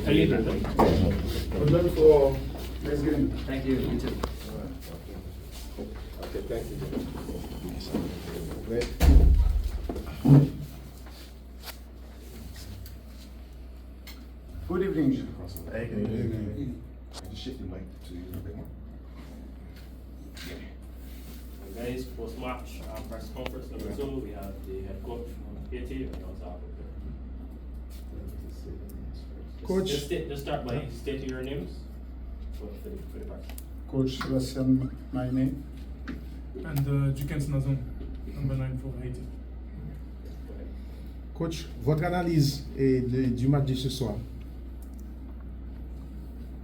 How you doing? Good luck for next game. Thank you. You too. Okay, thank you. Great. Good evening. Hey, good evening. Just shift the mic to you a bit more. Guys, post-match press conference number 2, we have the head coach from Haiti, and we also have Coach. Just start by stating your names for the press. Coach Sebastian Maine. And Jukens Nazon, number 9 for Haiti. Go ahead. Coach, votre analyse du match de ce soir.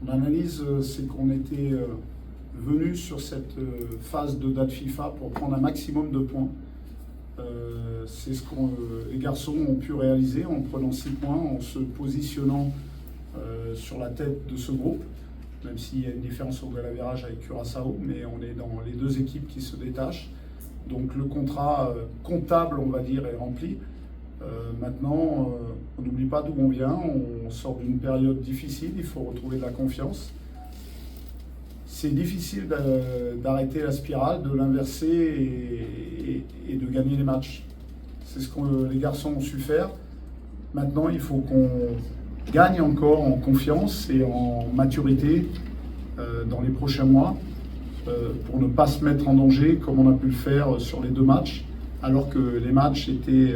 L'analyse, c'est qu'on était venu sur cette phase de date FIFA pour prendre un maximum de points. C'est ce que les garçons ont pu réaliser en prenant 6 points, en se positionnant sur la tête de ce groupe, même s'il y a une différence au goal average avec Curaçao, mais on est dans les deux équipes qui se détachent. Donc le contrat comptable, on va dire, est rempli. Maintenant, on n'oublie pas d'où on vient, on sort d'une période difficile, il faut retrouver de la confiance. C'est difficile d'arrêter la spirale, de l'inverser et de gagner les matchs. C'est ce que les garçons ont su faire. Maintenant, il faut qu'on gagne encore en confiance et en maturité dans les prochains mois pour ne pas se mettre en danger comme on a pu le faire sur les 2 matchs, alors que les matchs étaient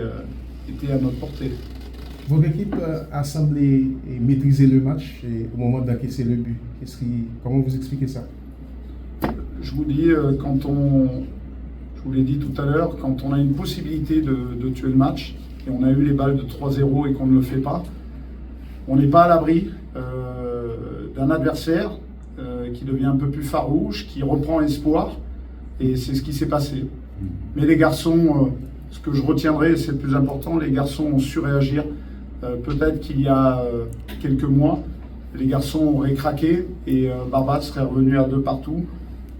à notre portée. Votre équipe a semblé maîtriser le match au moment d'encaisser le but. Comment vous expliquez ça? Je vous dis, je vous l'ai dit tout à l'heure, quand on a une possibilité de tuer le match, et on a eu les balles de 3-0 et qu'on ne le fait pas, on n'est pas à l'abri d'un adversaire qui devient un peu plus farouche, qui reprend espoir, et c'est ce qui s'est passé. Mais les garçons, ce que je retiendrai, c'est le plus important, les garçons ont su réagir. Peut-être qu'il y a quelques mois, les garçons auraient craqué et Barbat serait revenu à 2 partout,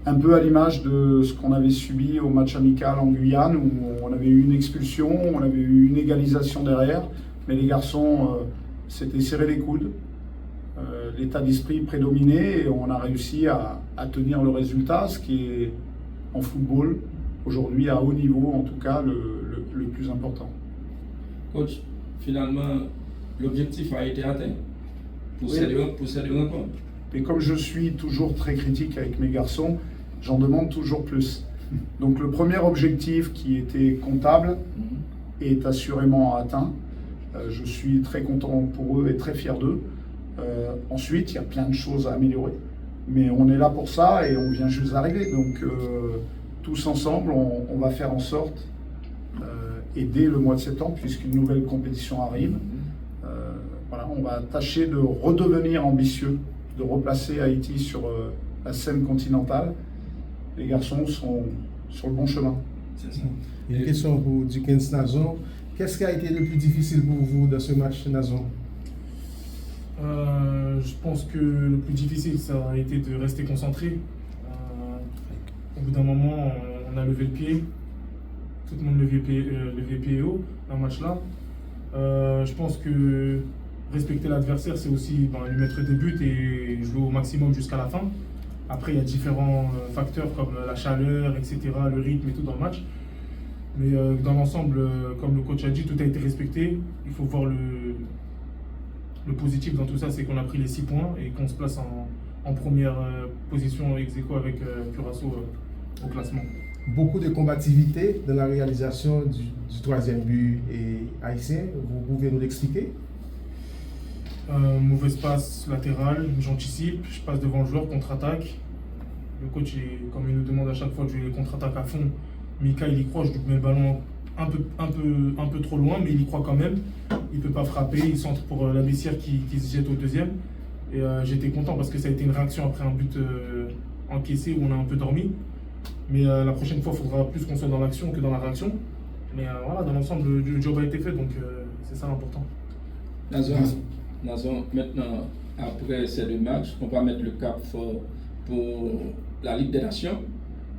un peu à l'image de ce qu'on avait subi au match amical en Guyane, où on avait eu une expulsion, on avait eu une égalisation derrière, mais les garçons s'étaient serrés les coudes, l'état d'esprit prédominait et on a réussi à tenir le résultat, ce qui est en football aujourd'hui à haut niveau, en tout cas le plus important. Coach, finalement, l'objectif a été atteint pour Oui. ces deux rencontres. Et comme je suis toujours très critique avec mes garçons, j'en demande toujours plus. Donc le premier objectif qui était comptable est assurément atteint. Je suis très content pour eux et très fier d'eux. Ensuite, il y a plein de choses à améliorer. Mais on est là pour ça et on vient juste d'arriver. Donc tous ensemble, on va faire en sorte, et dès le mois de septembre, puisqu'une nouvelle compétition arrive, voilà, on va tâcher de redevenir ambitieux, de replacer Haïti sur la scène continentale. Les garçons sont sur le bon chemin. C'est ça. Une question pour Jukens Nazon. Qu'est-ce qui a été le plus difficile pour vous dans ce match, Nazon? Je pense que le plus difficile, ça a été de rester concentré. Au bout d'un moment, on a levé le pied. Tout le monde levait le pied haut dans le match-là. Je pense que respecter l'adversaire, c'est aussi lui mettre des buts et jouer au maximum jusqu'à la fin. Après, il y a différents facteurs comme la chaleur, etc., le rythme et tout dans le match. Mais dans l'ensemble, comme le coach a dit, tout a été respecté. Il faut voir le positif dans tout ça, c'est qu'on a pris les 6 points et qu'on se place en première position ex aequo avec Curaçao au classement. Beaucoup de combativité dans la réalisation du 3e but haïtien. Vous pouvez nous l'expliquer? Mauvaise passe latérale, j'anticipe, je passe devant le joueur, contre-attaque. Le coach, comme il nous demande à chaque fois de jouer les contre-attaques à fond, Mika il y croit, je lui mets le ballon un peu trop loin, mais il y croit quand même. Il ne peut pas frapper, il centre pour la Bessière qui se jette au 2e. Et j'étais content parce que ça a été une réaction après un but encaissé où on a un peu dormi. Mais la prochaine fois, il faudra plus qu'on soit dans l'action que dans la réaction. Mais voilà, dans l'ensemble, le job a été fait, donc c'est ça l'important. Nazon, maintenant, après ces 2 matchs, on va mettre le cap pour la Ligue des Nations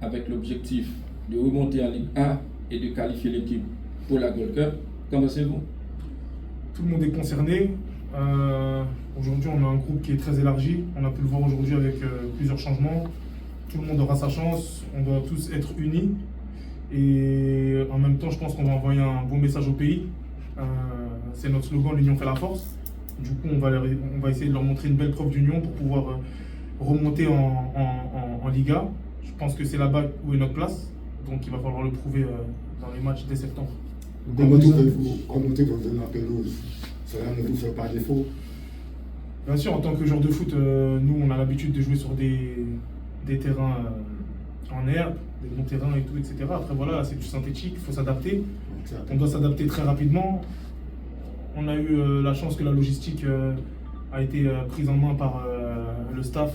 avec l'objectif de remonter en Ligue 1 et de qualifier l'équipe pour la Gold Cup. Comment c'est vous? Tout le monde est concerné. Aujourd'hui, on a un groupe qui est très élargi. On a pu le voir aujourd'hui avec plusieurs changements. Tout le monde aura sa chance. On doit tous être unis. Et en même temps, je pense qu'on va envoyer un bon message au pays. C'est notre slogan, l'union fait la force. Du coup, on va essayer de leur montrer une belle preuve d'union pour pouvoir remonter en Liga. Je pense que c'est là-bas où est notre place. Donc, il va falloir le prouver dans les matchs dès septembre. Comment trouvez-vous la pelouse? Cela ne vous fait pas défaut? Bien sûr, en tant que joueur de foot, nous, on a l'habitude de jouer sur des terrains en herbe, des bons terrains et tout, etc. Après, voilà, c'est du synthétique, il faut s'adapter. On doit s'adapter très rapidement. On a eu la chance que la logistique a été prise en main par le staff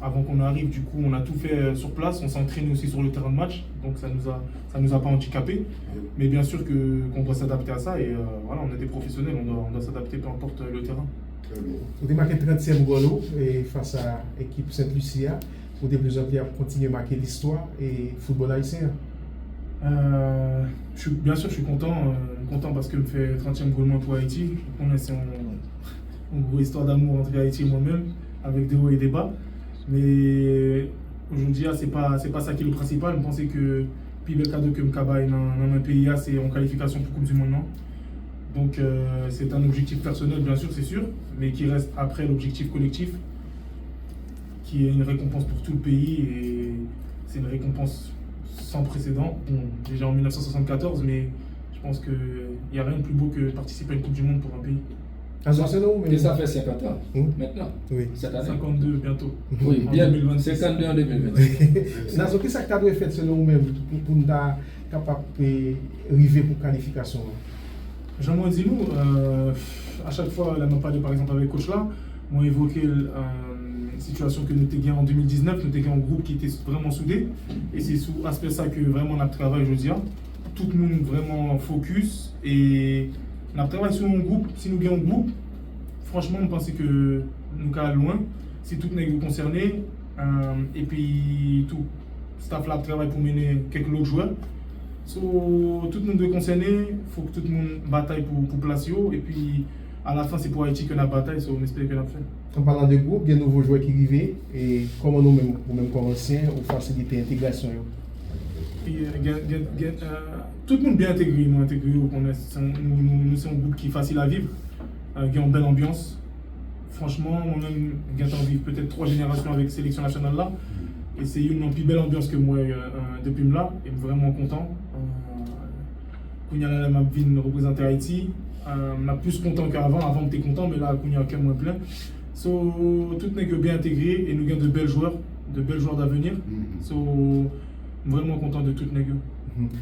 avant qu'on arrive. Du coup, on a tout fait sur place. On s'est entraîné aussi sur le terrain de match, donc ça nous a pas handicapé. Mais bien sûr qu'on doit s'adapter à ça et voilà, on est des professionnels, on doit s'adapter peu importe le terrain. Vous avez marqué 30e goal face à l'équipe Saint-Lucia. Vous avez besoin de continuer à marquer l'histoire et le football haïtien. Bien sûr, je suis content parce que me fait 30e goal pour Haïti. On a une grosse histoire d'amour entre Haïti et moi-même, avec des hauts et des bas. Mais aujourd'hui, c'est pas ça qui est le principal. Je pense que le cadeau que Mkaba est dans un pays, c'est en qualification pour Coupe du Monde. Donc c'est un objectif personnel, bien sûr, c'est sûr, mais qui reste après l'objectif collectif, qui est une récompense pour tout le pays et c'est une récompense sans précédent. Bon, déjà en 1974, mais je pense qu'il n'y a rien de plus beau que participer à une Coupe du Monde pour un pays. Et ça fait 50 ans, maintenant, oui. cette année. 52 bientôt. Oui, En bien, 2026. 52 en 2026. Nazo, qu'est-ce que tu as fait selon vous-même pour nous capable d'arriver pour qualification? Jean-Moi, dis-nous, à chaque fois, là, on parlé par exemple avec coach là, on a évoqué une situation que nous étions en 2019, nous étions en groupe qui était vraiment soudé, et c'est sous aspect ça que vraiment on a travaillé aujourd'hui. Tout le monde vraiment focus, et on a travaillé sur un groupe. Si nous gagnons un groupe, franchement, on pense que nous sommes loin, si tout le monde est concerné, et puis tout staff là travaille pour mener quelques autres joueurs. So, tout le monde est concerné, il faut que tout le monde bataille pour placer haut, et puis à la fin c'est pour Haïti qu'on a bataille, so on espère qu'on a fait. En parlant de groupe, il y a de nouveaux joueurs qui arrivent, et comment nous-mêmes, comme anciens, on facilite l'intégration? Tout le monde bien intégré, nous sommes un groupe qui est facile à vivre, qui a une belle ambiance. Franchement, moi-même, j'ai envie de vivre peut-être 3 générations avec la sélection nationale là. Et c'est une plus belle ambiance que moi depuis là, et vraiment content. Kounia m'a vu représenter Haïti, on a plus content qu'avant. Avant on était content, mais là Kounia est moins plein. So, tout n'est que bien intégré et nous avons de belles joueurs d'avenir. So, vraiment content de tout n'est que.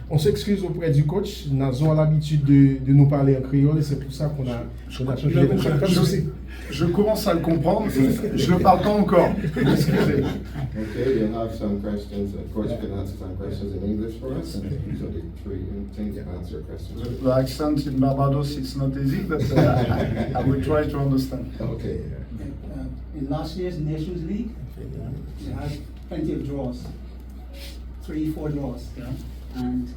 On s'excuse auprès du coach, nous avons l'habitude de nous parler en créole et c'est pour ça qu'on a changé de Je commence à le comprendre, je ne le parle pas encore. Excusez. Okay, you'll have some questions. Coach can answer some questions in English for us, and so the 3 teams can answer questions. The accent in Barbados, it's not easy, but I will try to understand. Okay. In last year's Nations League, we had plenty of draws, 3-4 draws. Yeah. And